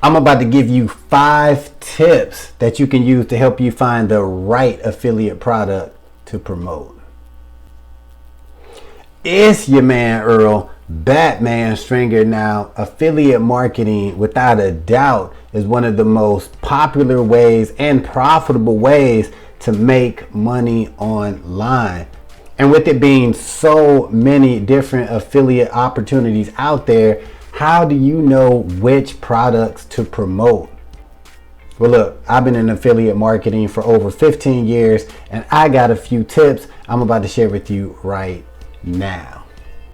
I'm about to give you 5 tips that you can use to help you find the right affiliate product to promote. It's your man Earl, Batman Stringer. Now, affiliate marketing, without a doubt, is one of the most popular ways and profitable ways to make money online. And with it being so many different affiliate opportunities out there, how do you know which products to promote? Well, look, I've been in affiliate marketing for over 15 years, and I got a few tips I'm about to share with you right now.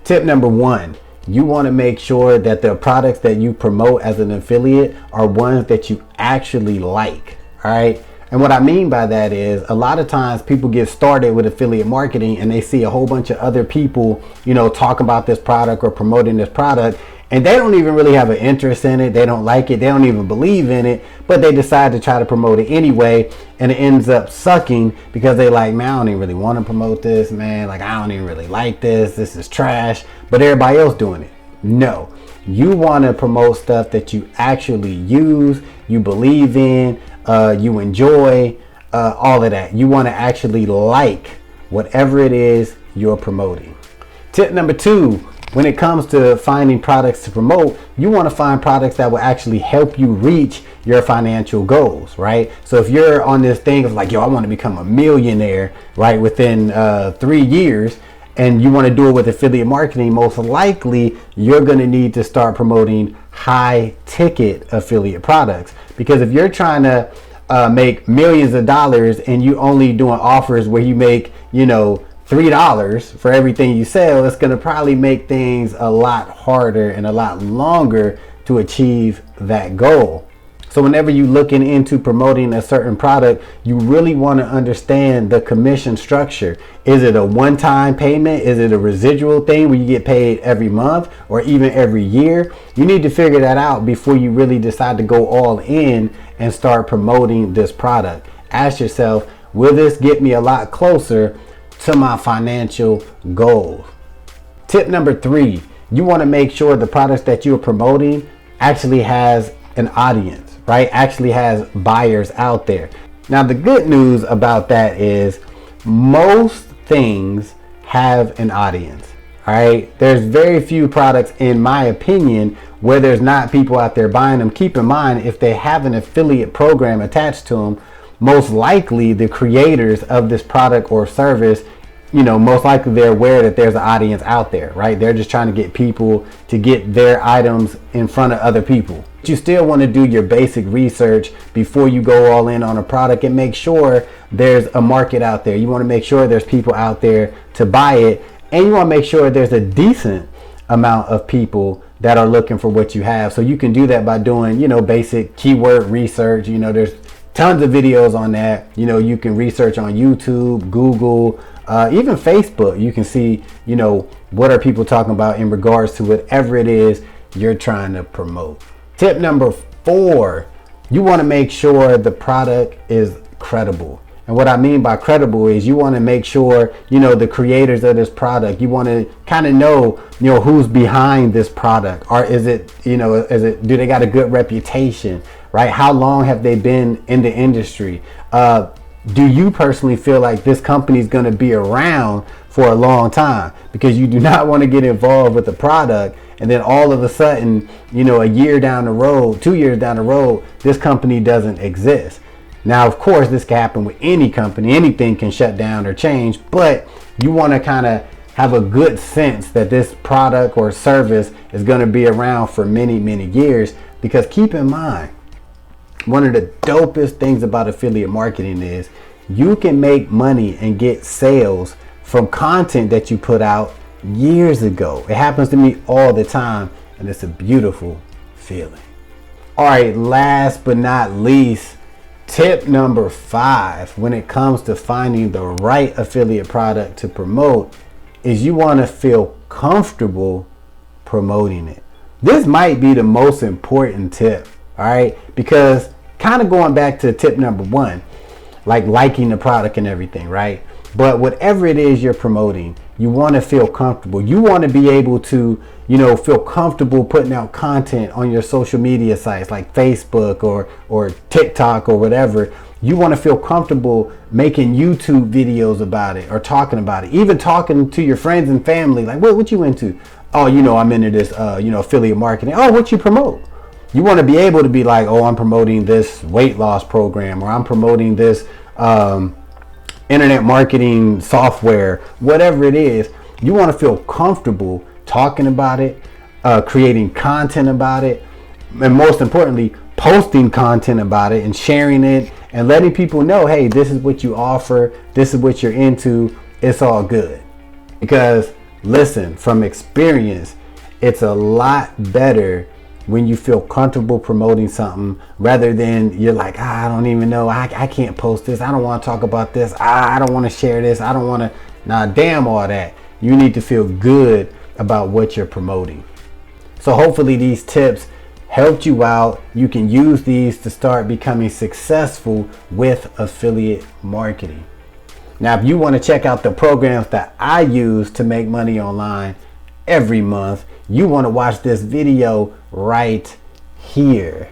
Tip number 1, you want to make sure that the products that you promote as an affiliate are ones that you actually like. All right. And what I mean by that is a lot of times people get started with affiliate marketing and they see a whole bunch of other people, talk about this product or promoting this product, and they don't even really have an interest in it. They don't like it. They don't even believe in it, but they decide to try to promote it anyway. And it ends up sucking because they like, man, I don't even really want to promote this, man. Like, I don't even really like this. This is trash, but everybody else doing it. No, you want to promote stuff that you actually use, you believe in, you enjoy, all of that. You want to actually like whatever it is you're promoting. Tip number 2, when it comes to finding products to promote, you want to find products that will actually help you reach your financial goals, right? So if you're on this thing of like, yo, I want to become a millionaire, right, within 3 years, and you want to do it with affiliate marketing, most likely you're going to need to start promoting high ticket affiliate products. Because if you're trying to make millions of dollars and you only doing offers where you make, $3 for everything you sell, it's going to probably make things a lot harder and a lot longer to achieve that goal. So whenever you're looking into promoting a certain product, you really want to understand the commission structure. Is it a one-time payment? Is it a residual thing where you get paid every month or even every year? You need to figure that out before you really decide to go all in and start promoting this product. Ask yourself, will this get me a lot closer to my financial goals? Tip number 3, you want to make sure the products that you're promoting actually has an audience, right? Actually has buyers out there. Now, the good news about that is most things have an audience, all right? There's very few products, in my opinion, where there's not people out there buying them. Keep in mind, if they have an affiliate program attached to them, most likely the creators of this product or service, most likely they're aware that there's an audience out there, right? They're just trying to get people to get their items in front of other people. But you still want to do your basic research before you go all in on a product and make sure there's a market out there. You want to make sure there's people out there to buy it, and you want to make sure there's a decent amount of people that are looking for what you have. So you can do that by doing, basic keyword research. There's tons of videos on that. You can research on YouTube, Google, even Facebook. You can see, what are people talking about in regards to whatever it is you're trying to promote. Tip number 4, you want to make sure the product is credible. And what I mean by credible is you want to make sure, the creators of this product, you want to kind of know, who's behind this product. Or is it, do they got a good reputation, right? How long have they been in the industry? Do you personally feel like this company is going to be around for a long time? Because you do not want to get involved with the product and then all of a sudden, a year down the road, 2 years down the road, this company doesn't exist. Now, of course, this can happen with any company. Anything can shut down or change, but you want to kind of have a good sense that this product or service is going to be around for many, many years. Because keep in mind, one of the dopest things about affiliate marketing is you can make money and get sales from content that you put out years ago. It happens to me all the time, and it's a beautiful feeling. All right, last but not least, tip number 5 when it comes to finding the right affiliate product to promote is you want to feel comfortable promoting it. This might be the most important tip, all right? Because kind of going back to tip number 1, like liking the product and everything, right? But whatever it is you're promoting, You want to feel comfortable. You want to be able to, feel comfortable putting out content on your social media sites like Facebook or TikTok or whatever. You want to feel comfortable making YouTube videos about it or talking about it. Even talking to your friends and family, like, what you into? Oh, I'm into this, affiliate marketing. Oh, what you promote? You want to be able to be like, oh, I'm promoting this weight loss program, or I'm promoting this internet marketing software, whatever it is. You want to feel comfortable talking about it, creating content about it, and most importantly, posting content about it and sharing it and letting people know, hey, this is what you offer, this is what you're into, it's all good. Because listen, from experience, it's a lot better when you feel comfortable promoting something rather than you're like, I don't even know, I can't post this, I don't want to talk about this, I don't want to share this, I don't want to. Nah, damn all that. You need to feel good about what you're promoting. So hopefully these tips helped you out. You can use these to start becoming successful with affiliate marketing. Now, if you want to check out the programs that I use to make money online every month, you want to watch this video right here,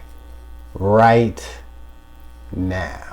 right now.